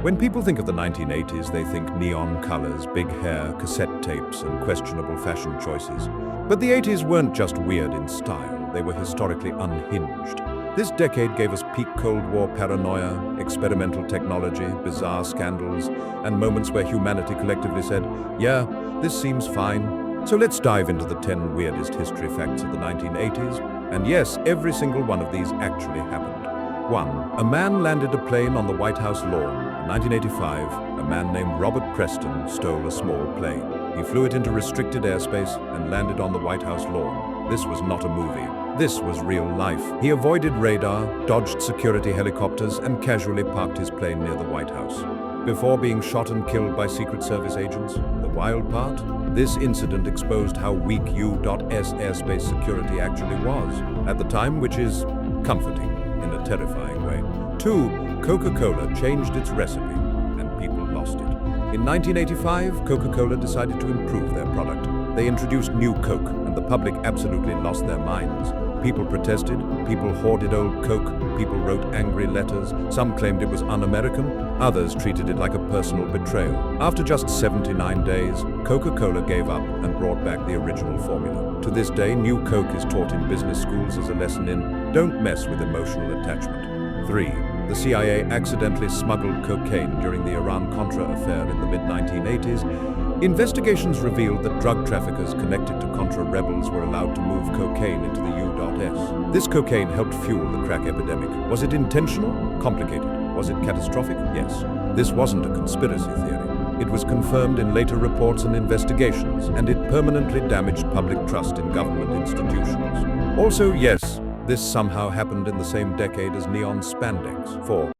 When people think of the 1980s, they think neon colors, big hair, cassette tapes, and questionable fashion choices. But the 80s weren't just weird in style, they were historically unhinged. This decade gave us peak Cold War paranoia, experimental technology, bizarre scandals, and moments where humanity collectively said, yeah, this seems fine. So let's dive into the 10 weirdest history facts of the 1980s. And yes, every single one of these actually happened. 1. A man landed a plane on the White House lawn. In 1985, a man named Robert Preston stole a small plane. He flew it into restricted airspace and landed on the White House lawn. This was not a movie. This was real life. He avoided radar, dodged security helicopters, and casually parked his plane near the White House before being shot and killed by Secret Service agents. The wild part? This incident exposed how weak U.S. airspace security actually was at the time, which is comforting in a terrifying way. 2. Coca-Cola changed its recipe, and people lost it. In 1985, Coca-Cola decided to improve their product. They introduced new Coke, and the public absolutely lost their minds. People protested, people hoarded old Coke, people wrote angry letters, some claimed it was un-American, others treated it like a personal betrayal. After just 79 days, Coca-Cola gave up and brought back the original formula. To this day, new Coke is taught in business schools as a lesson in don't mess with emotional attachment. 3. The CIA accidentally smuggled cocaine during the Iran-Contra affair in the mid-1980s. Investigations revealed that drug traffickers connected to Contra rebels were allowed to move cocaine into the U.S. This cocaine helped fuel the crack epidemic. Was it intentional? Complicated. Was it catastrophic? Yes. This wasn't a conspiracy theory. It was confirmed in later reports and investigations, and it permanently damaged public trust in government institutions. Also, yes, this somehow happened in the same decade as neon spandex. 4.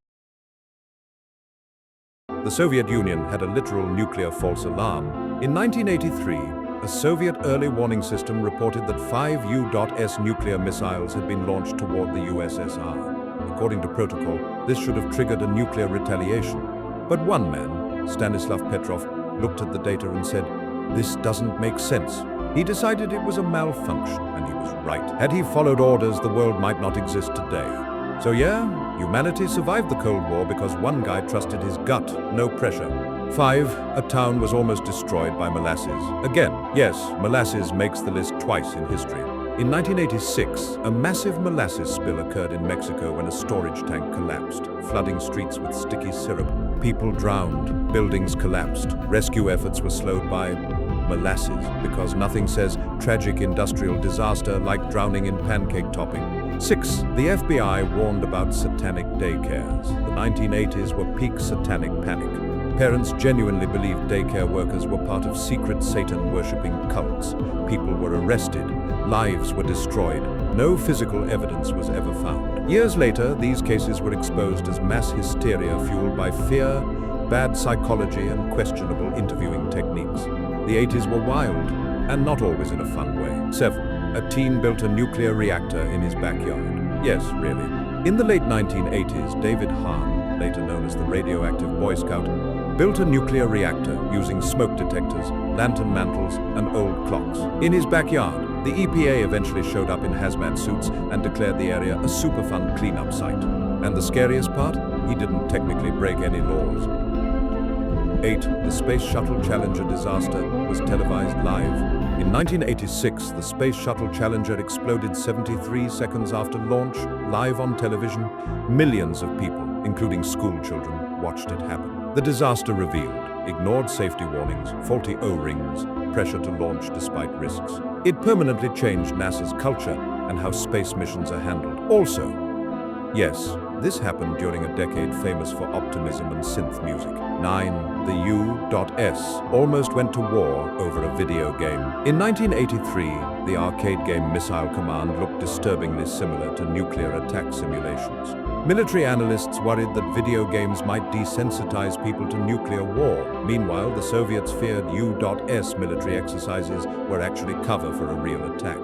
The Soviet Union had a literal nuclear false alarm. In 1983, a Soviet early warning system reported that 5 U.S. nuclear missiles had been launched toward the USSR. According to protocol, this should have triggered a nuclear retaliation. But one man, Stanislav Petrov, looked at the data and said, "This doesn't make sense." He decided it was a malfunction, and he was right. Had he followed orders, the world might not exist today. So yeah, humanity survived the Cold War because one guy trusted his gut, no pressure. 5. A town was almost destroyed by molasses. Again, yes, molasses makes the list twice in history. In 1986, a massive molasses spill occurred in Mexico when a storage tank collapsed, flooding streets with sticky syrup. People drowned, buildings collapsed, rescue efforts were slowed by molasses, because nothing says tragic industrial disaster like drowning in pancake topping. 6. The FBI warned about satanic daycares. The 1980s were peak satanic panic. Parents genuinely believed daycare workers were part of secret Satan-worshipping cults. People were arrested. Lives were destroyed. No physical evidence was ever found. Years later, these cases were exposed as mass hysteria fueled by fear, bad psychology, and questionable interviewing techniques. The 80s were wild, and not always in a fun way. 7. A teen built a nuclear reactor in his backyard. Yes, really. In the late 1980s, David Hahn, later known as the radioactive Boy Scout, built a nuclear reactor using smoke detectors, lantern mantles, and old clocks. In his backyard, the EPA eventually showed up in hazmat suits and declared the area a Superfund cleanup site. And the scariest part? He didn't technically break any laws. 8. The Space Shuttle Challenger disaster was televised live. In 1986, the Space Shuttle Challenger exploded 73 seconds after launch, live on television. Millions of people, including school children, watched it happen. The disaster revealed ignored safety warnings, faulty O-rings, pressure to launch despite risks. It permanently changed NASA's culture and how space missions are handled. Also, yes, this happened during a decade famous for optimism and synth music. 9. The U.S. almost went to war over a video game. In 1983, the arcade game Missile Command looked disturbingly similar to nuclear attack simulations. Military analysts worried that video games might desensitize people to nuclear war. Meanwhile, the Soviets feared U.S. military exercises were actually cover for a real attack.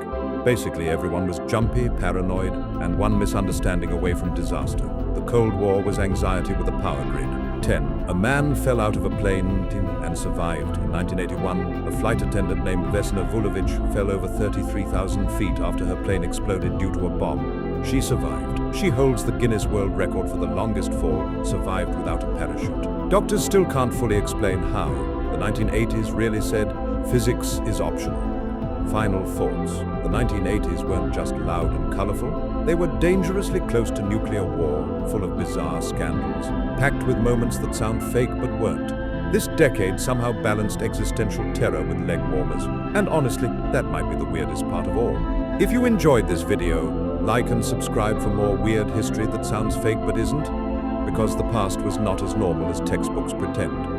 Basically, everyone was jumpy, paranoid, and one misunderstanding away from disaster. The Cold War was anxiety with a power grid. 10. A man fell out of a plane and survived. In 1981, a flight attendant named Vesna Vulovic fell over 33,000 feet after her plane exploded due to a bomb. She survived. She holds the Guinness World Record for the longest fall, survived without a parachute. Doctors still can't fully explain how. The 1980s really said physics is optional. Final thoughts. The 1980s weren't just loud and colorful. They were dangerously close to nuclear war, full of bizarre scandals, packed with moments that sound fake but weren't. This decade somehow balanced existential terror with leg warmers. And honestly, that might be the weirdest part of all. If you enjoyed this video, like and subscribe for more weird history that sounds fake but isn't. Because the past was not as normal as textbooks pretend.